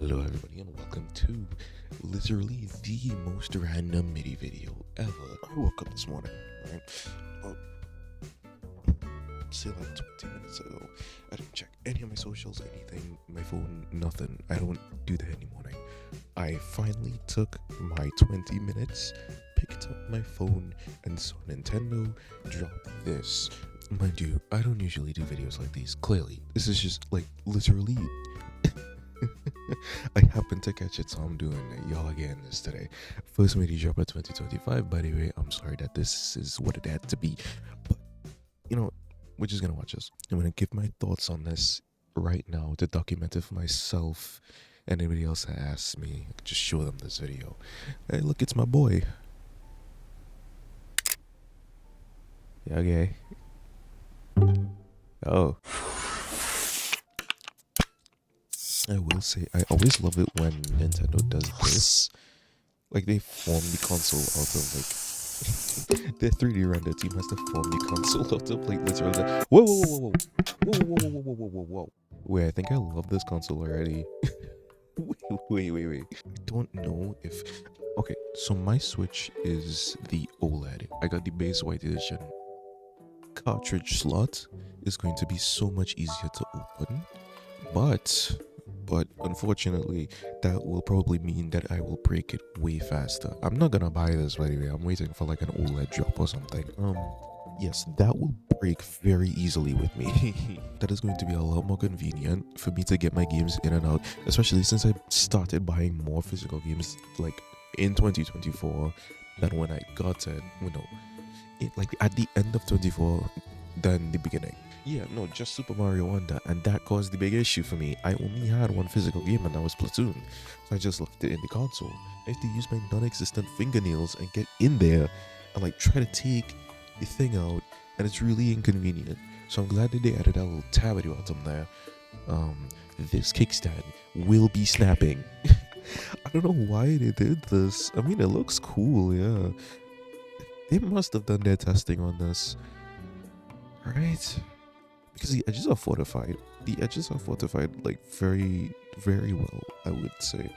Hello everybody and welcome to literally the most random MIDI video ever. I woke up this morning, right? Well, say like 20 minutes ago. I didn't check any of my socials, anything, my phone, nothing. I don't do that any morning. I finally took my 20 minutes, picked up my phone and saw Nintendo drop this. Mind you, I don't usually do videos like these, clearly. This is just like literally I happened to catch it, so I'm doing y'all again this today. First MIDI drop of 2025, by the way. I'm sorry that this is what it had to be, but you know, we're just gonna watch this. I'm gonna give my thoughts on this right now to document it for myself and anybody else that asks me. Just show them this video. Hey, look, it's my boy. Yeah, okay. Oh. I will say, I always love it when Nintendo does this. Like, they form the console out of, like, their 3D render team has to form the console out of, like, literally, the, whoa, whoa, whoa, whoa, whoa, whoa, whoa, whoa, whoa, whoa, whoa. Wait, I think I love this console already. wait. I don't know if, okay, so my Switch is the OLED. I got the base white edition. Cartridge slot is going to be so much easier to open, but unfortunately that will probably mean that I will break it way faster. I'm not gonna buy this, by the way. I'm waiting for like an OLED drop or something. Yes, that will break very easily with me. That is going to be a lot more convenient for me to get my games in and out, especially since I started buying more physical games like in 2024 than when I got it, like at the end of 24 than the beginning. Yeah, no, just Super Mario Wonder, and that caused the big issue for me. I only had one physical game, and that was Splatoon, so I just left it in the console. I have to use my non-existent fingernails and get in there and like try to take the thing out, and it's really inconvenient. So I'm glad that they added that little tab at the bottom there. This kickstand will be snapping. I don't know why they did this. I mean, it looks cool, yeah. They must have done their testing on this, right? Because the edges are fortified. The edges are fortified like very, very well, I would say.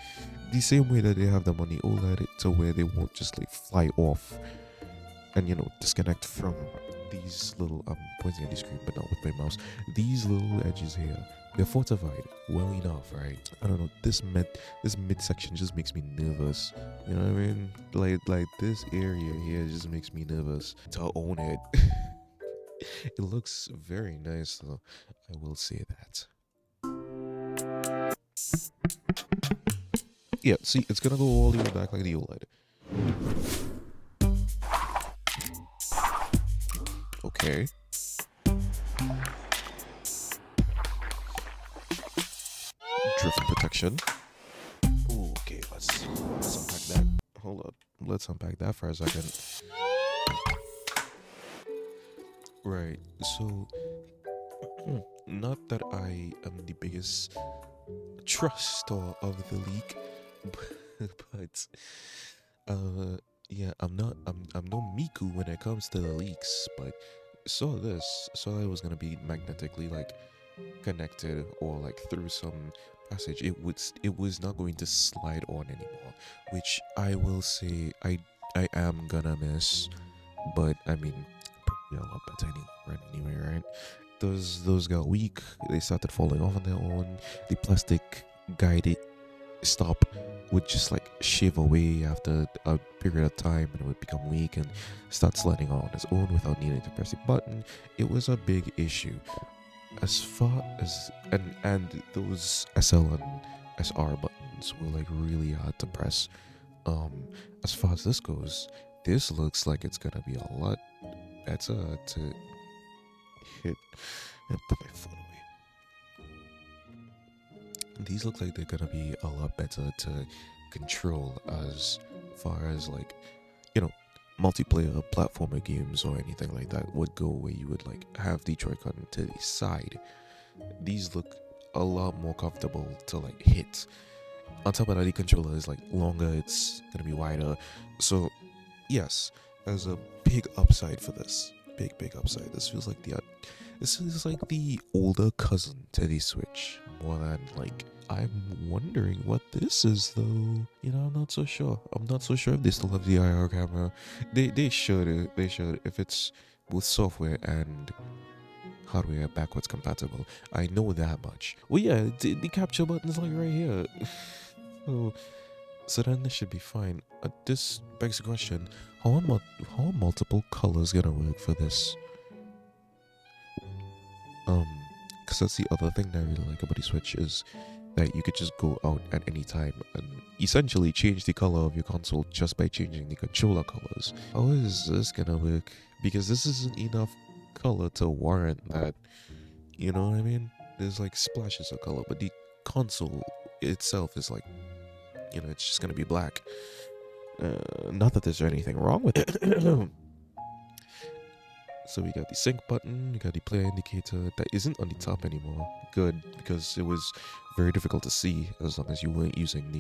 The same way that they have them on the OLED, to where they won't just like fly off and disconnect from these little, I'm pointing at the screen but not with my mouse. These little edges here, they're fortified well enough, right? I don't know, this midsection just makes me nervous. You know what I mean? Like this area here just makes me nervous to own it. It looks very nice though, I will say that. Yeah, see, it's gonna go all the way back like the OLED. Okay. Drift protection. Ooh, okay, let's unpack that. Hold up. Let's unpack that for a second. Right, so not that I am the biggest truster of the league, but yeah, I'm no Miku when it comes to the leaks, but saw that it was gonna be magnetically like connected or like through some passage. It was not going to slide on anymore, which I will say I am gonna miss, but I mean, yeah, a lot better anyway, right? Those got weak. They started falling off on their own. The plastic guided stop would just like shave away after a period of time, and it would become weak and start sliding on its own without needing to press the button. It was a big issue. As far as and those SL and SR buttons were like really hard to press. As far as this goes, this looks like it's gonna be a lot better to hit. And put my phone away. These look like they're gonna be a lot better to control as far as like multiplayer platformer games or anything like that would go, where you would like have the Joy-Con to the side. These look a lot more comfortable to like hit. On top of that, the controller is like longer, it's gonna be wider. So yes, there's a big upside for this. Big upside. This feels like the older cousin to the Switch, more than like I'm wondering what this is though. You know, I'm not so sure. I'm not so sure if they still have the IR camera. They should. They should. If it's both software and hardware backwards compatible. I know that much. Well, yeah, the capture button is like right here. So then this should be fine. This begs the question: how are multiple colors gonna work for this? Because that's the other thing that I really like about the Switch is that you could just go out at any time and essentially change the color of your console just by changing the controller colors. How is this gonna work? Because this isn't enough color to warrant that. You know what I mean? There's like splashes of color, but the console itself is like, you know, it's just gonna be black. Not that there's anything wrong with it. So we got the sync button, we got the player indicator that isn't on the top anymore. Good, because it was very difficult to see as long as you weren't using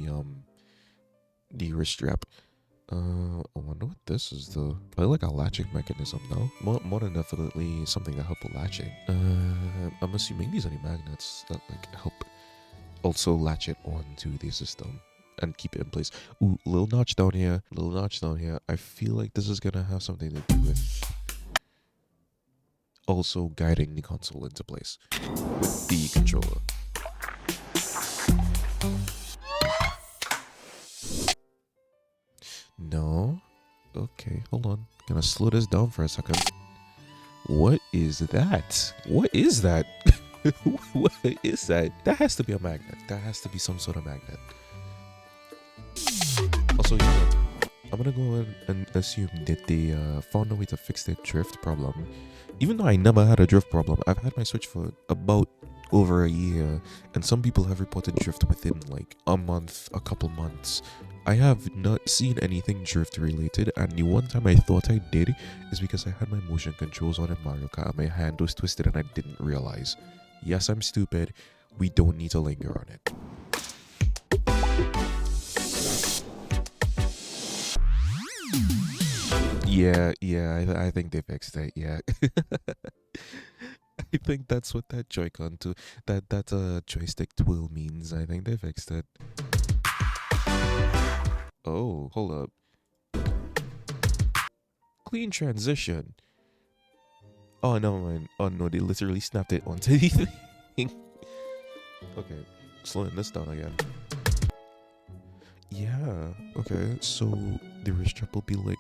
the wrist strap. I wonder what this is though. Probably like a latching mechanism though. More than definitely something to help with latching. I'm assuming these are the magnets that like help also latch it onto the system and keep it in place. Ooh, little notch down here, little notch down here. I feel like this is gonna have something to do with also guiding the console into place with the controller. No? Okay, hold on. Gonna slow this down for a second. What is that? What is that? What is that? That has to be a magnet. That has to be some sort of magnet. Also, yeah, I'm gonna go ahead and assume that they found a way to fix their drift problem. Even though I never had a drift problem, I've had my Switch for about over a year, and some people have reported drift within like a month, a couple months. I have not seen anything drift related, and the one time I thought I did is because I had my motion controls on in Mario Kart and my hand was twisted and I didn't realize. Yes, I'm stupid. We don't need to linger on it. Yeah, I think they fixed it, yeah. I think that's what that Joy-Con to that joystick twirl means. I think they fixed it. Oh, hold up. Clean transition. Oh, never mind. Oh no, they literally snapped it onto the thing. Okay, slowing this down again. Yeah, okay, so the wrist strap will be like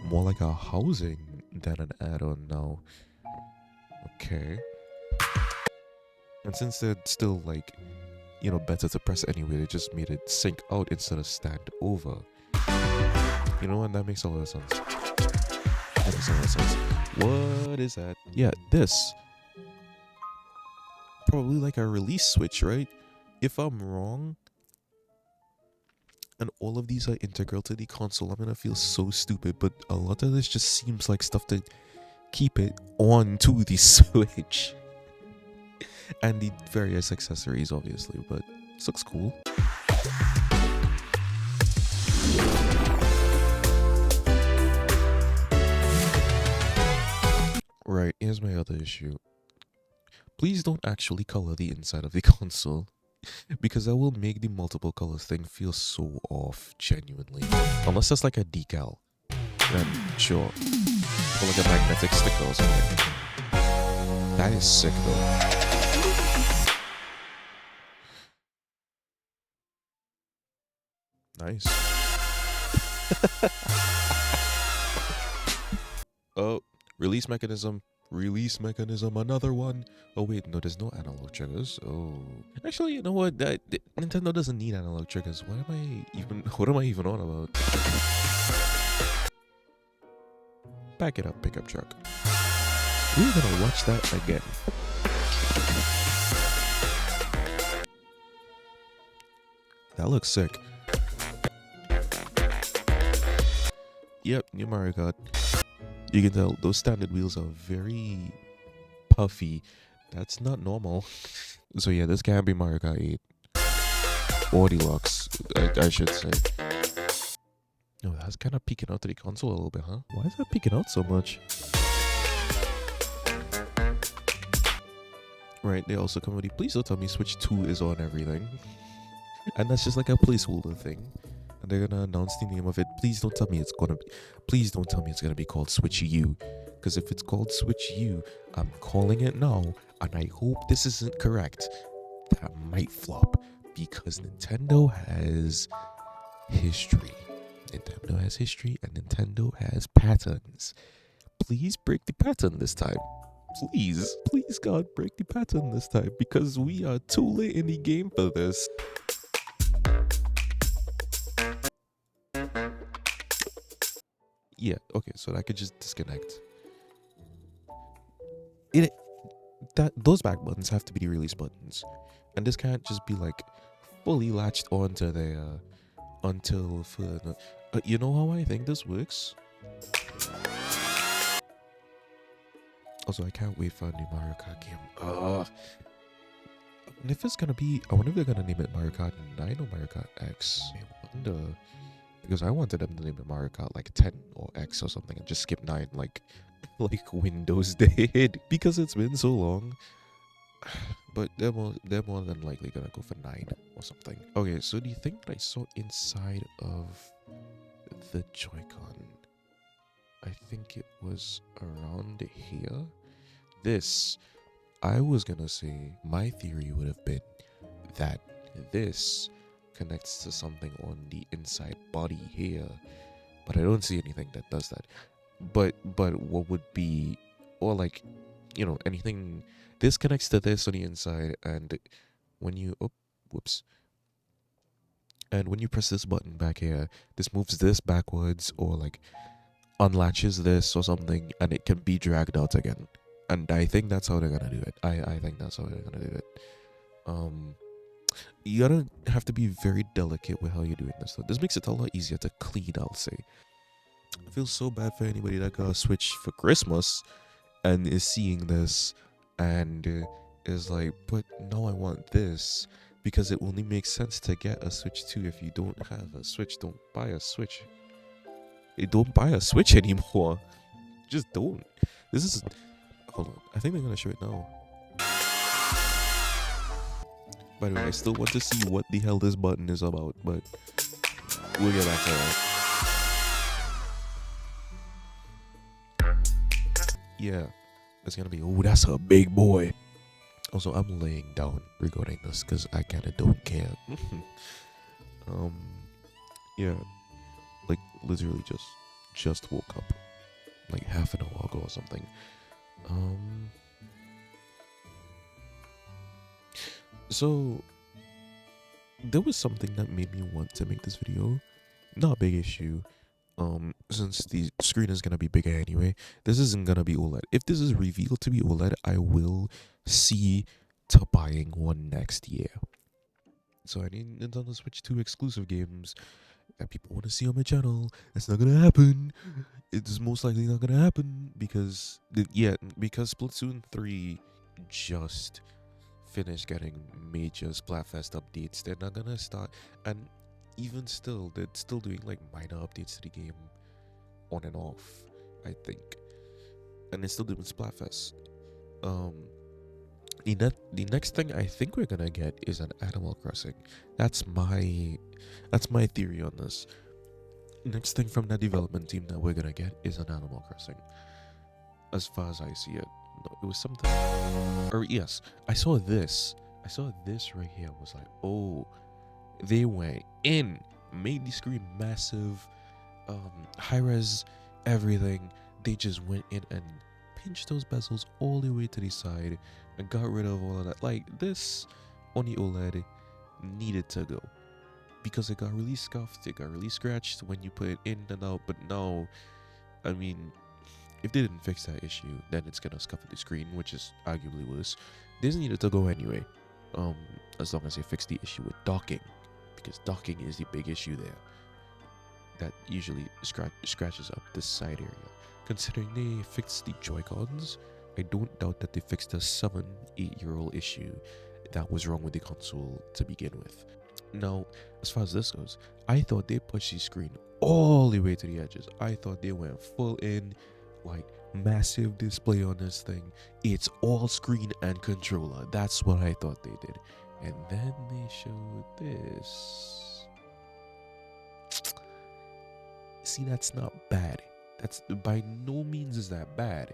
more like a housing than an add-on now. Okay. And since they're still like, you know, better to press anyway, they just made it sink out instead of stand over. You know what? That makes a lot of sense. That makes a lot of sense. What is that? Yeah, this. Probably like a release switch, right? If I'm wrong, and all of these are integral to the console, I'm gonna feel so stupid, but a lot of this just seems like stuff to keep it on to the Switch. And the various accessories, obviously, but this looks cool. Right, here's my other issue. Please don't actually color the inside of the console, because that will make the multiple colors thing feel so off, genuinely. Unless that's like a decal, then sure. Or like a magnetic sticker or something. That is sick though. Nice. Oh, release mechanism. Release mechanism, another one. Oh wait, no, there's no analog triggers. Oh, actually, you know what? Nintendo doesn't need analog triggers. What am I even on about? Back it up, pickup truck. We're gonna watch that again. That looks sick. Yep, new Mario Kart. You can tell those standard wheels are very puffy. That's not normal. So yeah, this can't be Mario Kart 8. Or Deluxe, I should say. No, that's kind of peeking out to the console a little bit, huh? Why is that peeking out so much? right? They also come with the, please don't tell me Switch 2 is on everything. And that's just like a placeholder thing. And they're gonna announce the name of it. Please don't tell me it's gonna be, please don't tell me it's gonna be called Switch U. Because if it's called Switch U, I'm calling it now. And I hope this isn't correct. That might flop. Because Nintendo has history. Nintendo has history and Nintendo has patterns. Please break the pattern this time. Please, please, God, break the pattern this time because we are too late in the game for this. Yeah, okay, so I could just disconnect. It that those back buttons have to be the release buttons, and this can't just be like fully latched onto the until further. You know how I think this works? Also, I can't wait for a new Mario Kart game. And if it's gonna be, I wonder if they're gonna name it Mario Kart 9 or Mario Kart X. I wonder, because I wanted them to name it Mario Kart like 10 or X or something and just skip 9 like Windows did because it's been so long. But they're more than likely gonna go for 9 or something. Okay, so the thing that I saw inside of the Joy-Con, I think it was around here. This, I was gonna say, my theory would have been that this connects to something on the inside body here, but I don't see anything that does that. But what would be, or like, you know, anything, this connects to this on the inside, and when you, oh, whoops, and when you press this button back here, this moves this backwards or like unlatches this or something, and it can be dragged out again. And I think that's how they're gonna do it. I think that's how they're gonna do it. You gotta have to be very delicate with how you're doing this. This makes it a lot easier to clean, I'll say. I feel so bad for anybody that got a Switch for Christmas and is seeing this and is like, but no, I want this, because it only makes sense to get a Switch 2 if you don't have a Switch. Don't buy a Switch. Don't buy a Switch anymore. Just don't. This is, hold on, I think they're gonna show it now. By the way, I still want to see what the hell this button is about, but we'll get back to that. Yeah, it's gonna be, oh, that's a big boy. Also, I'm laying down recording this because I kinda don't care. Yeah, like literally just woke up like half an hour ago or something. So there was something that made me want to make this video. Not a big issue. Since the screen is gonna be bigger anyway, this isn't gonna be OLED. If this is revealed to be OLED, I will see to buying one next year. So I need Nintendo Switch 2 exclusive games that people want to see on my channel. That's not gonna happen. It's most likely not gonna happen because because Splatoon 3 just finished getting major Splatfest updates. They're not gonna start, and even still, they're still doing like minor updates to the game on and off, I think, and they're still doing Splatfest. The next thing I think we're gonna get is an Animal Crossing. That's my theory on this. Next thing from that development team that we're gonna get is an Animal Crossing. As far as I see it, no, it was something. Or yes, I saw this right here. I was like, oh, they went in, made the screen massive, high res, everything. They just went in and pinched those bezels all the way to the side and got rid of all of that. Like, this on the OLED needed to go because it got really scuffed, it got really scratched when you put it in and out. But now, I mean, if they didn't fix that issue, then it's gonna scuff the screen, which is arguably worse. This needed to go anyway, as long as they fix the issue with docking, because docking is the big issue there that usually scratches up this side area. Considering they fixed the Joy-Cons, I don't doubt that they fixed a 7-8-year-old issue that was wrong with the console to begin with. Now, as far as this goes, I thought they pushed the screen all the way to the edges. I thought they went full in, like massive display on this thing. It's all screen and controller. That's what I thought they did. And then they showed this. See, that's not bad. That's by no means is that bad.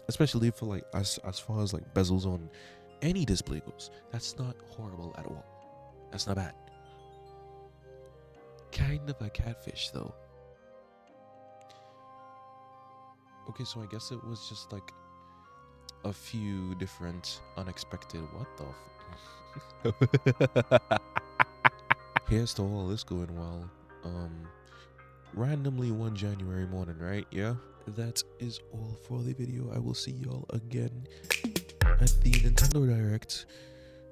Especially for like as far as like bezels on any display goes. That's not horrible at all. That's not bad. Kind of a catfish though. Okay, so I guess it was just like a few different unexpected what the Here's to all this going well. Randomly one January morning, right? Yeah. That is all for the video. I will see y'all again at the Nintendo Direct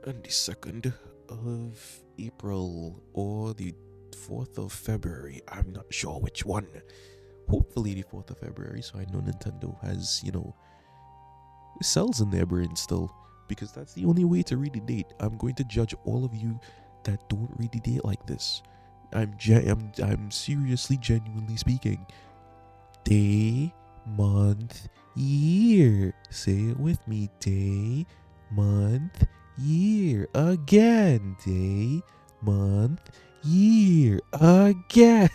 on the 2nd of April or the 4th of February. I'm not sure which one. Hopefully the 4th of February, so I know Nintendo has, cells in their brain still, because that's the only way to read the date. I'm going to judge all of you that don't read the date like this. I'm seriously, genuinely speaking. Day, month, year. Say it with me. Day, month, year. Again. Day, month, year. Again.